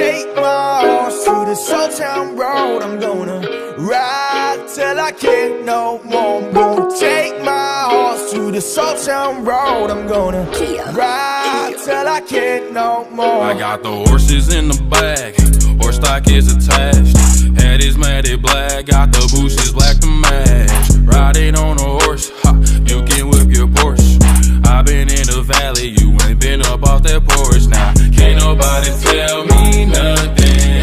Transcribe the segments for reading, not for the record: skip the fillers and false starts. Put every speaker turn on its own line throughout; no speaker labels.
take my horse to the Soul Town Road. I'm gonna ride till I can't no more. I'm gonna take my horse to the Soul Town Road. I'm gonna ride till I can't no more.
I got the horses in the back, horse stock is attached. Head is matted black, got the bushes black to match. Riding on a horse, ha, you can whip your Porsche. I been in the valley, you ain't been up off that porch. Now, can't nobody tell me nothing.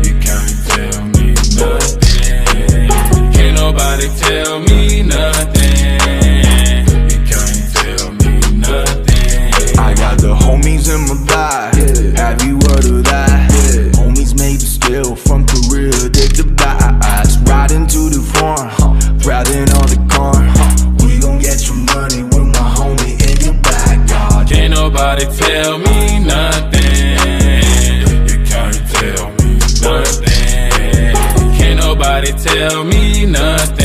You can't tell me nothing. Can't nobody tell me nothing. You can't tell me nothing.
I got the homies in my back, have you heard of that? Homies made the skill from Korea, dig the bass. Riding to the farm, riding on the corn. We gon' get your money with my homie in your backyard.
Can't nobody tell me nothing. You can't tell me nothing. Can't nobody tell me nothing.